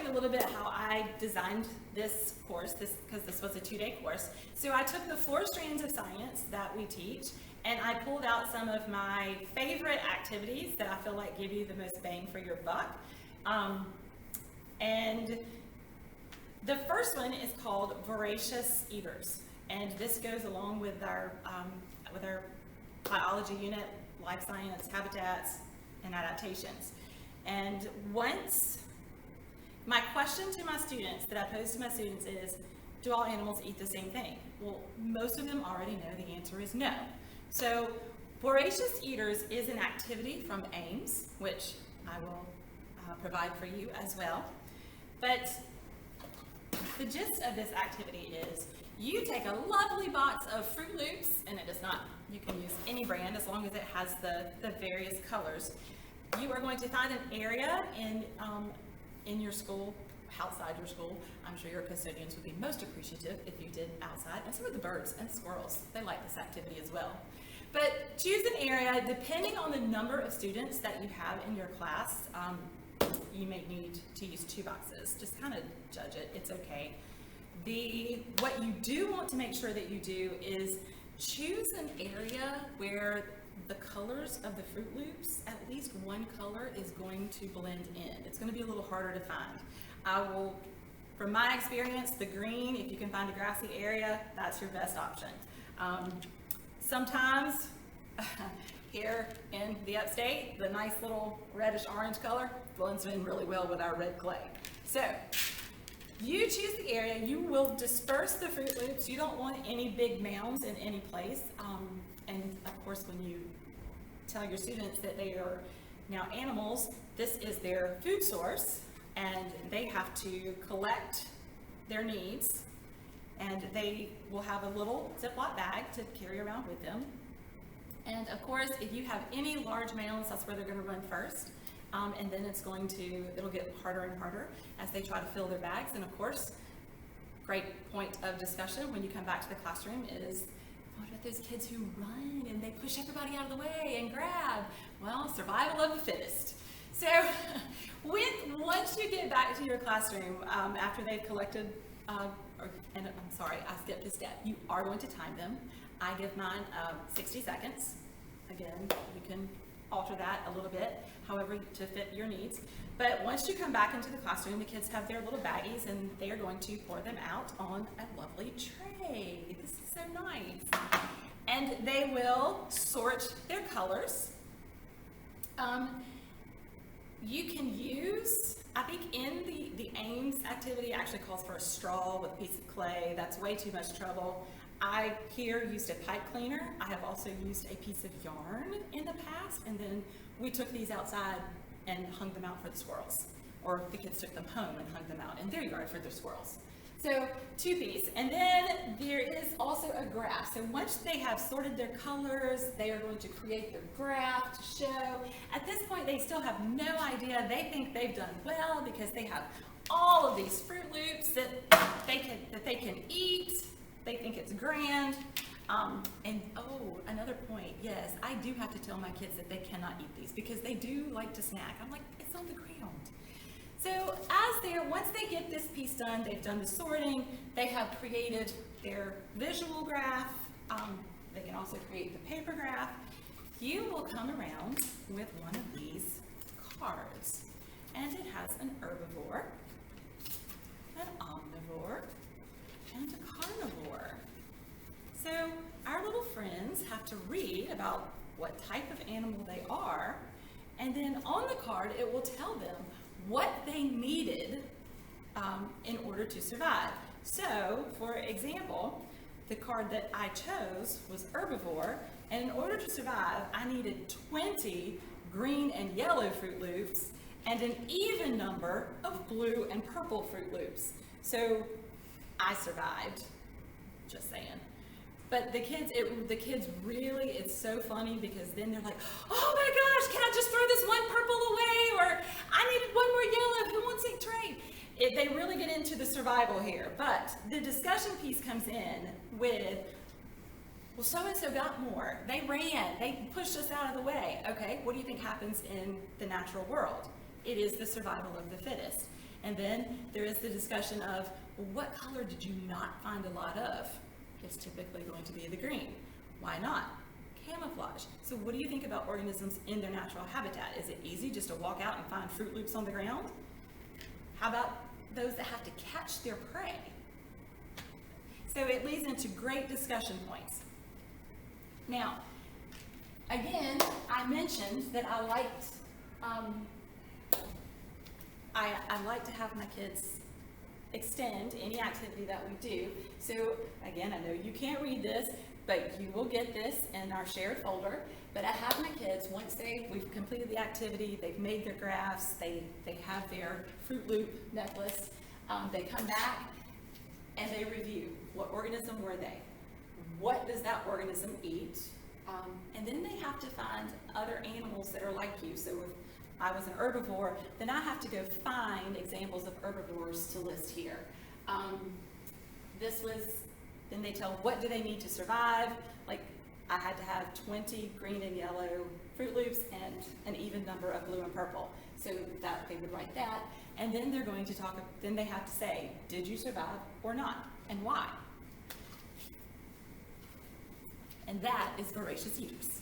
you a little bit how I designed this course, because this was a 2-day course. So I took the 4 strands of science that we teach, and I pulled out some of my favorite activities that I feel like give you the most bang for your buck. And the first one is called Voracious Eaters, and this goes along with our biology unit, life science, habitats, and adaptations. And my question to my students that I pose to my students is, do all animals eat the same thing? Well, most of them already know the answer is no. So Voracious Eaters is an activity from Ames, which I will provide for you as well. But the gist of this activity is you take a lovely box of Fruit Loops, and it does not, you can use any brand as long as it has the various colors. You are going to find an area in your school, outside your school. I'm sure your custodians would be most appreciative if you did outside, and so would the birds and squirrels. They like this activity as well. But choose an area, depending on the number of students that you have in your class, you may need to use 2 boxes. Just kind of judge it, it's okay. What you do want to make sure that you do is choose an area where the colors of the Fruit Loops, at least one color is going to blend in. It's going to be a little harder to find. From my experience, the green, if you can find a grassy area, that's your best option. Sometimes, here in the upstate, the nice little reddish-orange color blends in really well with our red clay. So, you choose the area, you will disperse the Fruit Loops. You don't want any big mounds in any place. And of course, when you tell your students that they are now animals, this is their food source, and they have to collect their needs, and they will have a little Ziploc bag to carry around with them. And of course, if you have any large mounds, that's where they're going to run first. And then it'll get harder and harder as they try to fill their bags. And of course, great point of discussion when you come back to the classroom is, what about those kids who run and they push everybody out of the way and grab? Well, survival of the fittest. So once you get back to your classroom, after they've collected, and I'm sorry, I skipped a step. You are going to time them. I give mine 60 seconds. Again, you can alter that a little bit, however to fit your needs. But once you come back into the classroom, the kids have their little baggies and they are going to pour them out on a lovely tray. This is so nice. And they will sort their colors. You can use, I think in the Ames activity actually calls for a straw with a piece of clay. That's way too much trouble. I here used a pipe cleaner. I have also used a piece of yarn in the past, and then we took these outside and hung them out for the squirrels. Or the kids took them home and hung them out in their yard for their squirrels. So 2-piece. And then there is also a graph. So once they have sorted their colors, they are going to create their graph to show. At this point, they still have no idea. They think they've done well because they have all of these Fruit Loops that they can eat. They think it's grand. And another point, yes, I do have to tell my kids that they cannot eat these because they do like to snack. I'm like, it's on the ground. So once they get this piece done, they've done the sorting, they have created their visual graph, they can also create the paper graph. You will come around with one of these cards, and it has an herbivore, an omnivore, and a carnivore. So our little friends have to read about what type of animal they are, and then on the card it will tell them what they needed in order to survive. So, for example, the card that I chose was herbivore, and in order to survive, I needed 20 green and yellow Fruit Loops and an even number of blue and purple Fruit Loops. So, I survived, just saying. But the kids really, it's so funny because then they're like, oh my gosh, can I just throw this one purple away? Or I needed one more yellow, who wants to trade? They really get into the survival here. But the discussion piece comes in with, well, so-and-so got more. They ran, they pushed us out of the way. Okay, what do you think happens in the natural world? It is the survival of the fittest. And then there is the discussion of, well, what color did you not find a lot of? It's typically going to be the green. Why not? Camouflage. So what do you think about organisms in their natural habitat? Is it easy just to walk out and find Fruit Loops on the ground? How about those that have to catch their prey? So it leads into great discussion points. Now, again, I mentioned that I like to have my kids extend any activity that we do. So again, I know you can't read this, but you will get this in our shared folder. But I have my kids, once we've completed the activity, they've made their graphs, they have their Fruit Loop necklace, they come back and they review what organism were they, what does that organism eat, and then they have to find other animals that are like you. So if I was an herbivore, then I have to go find examples of herbivores to list here. Then they tell what do they need to survive. Like I had to have 20 green and yellow Fruit Loops and an even number of blue and purple. So that they would write that. And then they're going to then they have to say, did you survive or not, and why? And that is voracious eaters.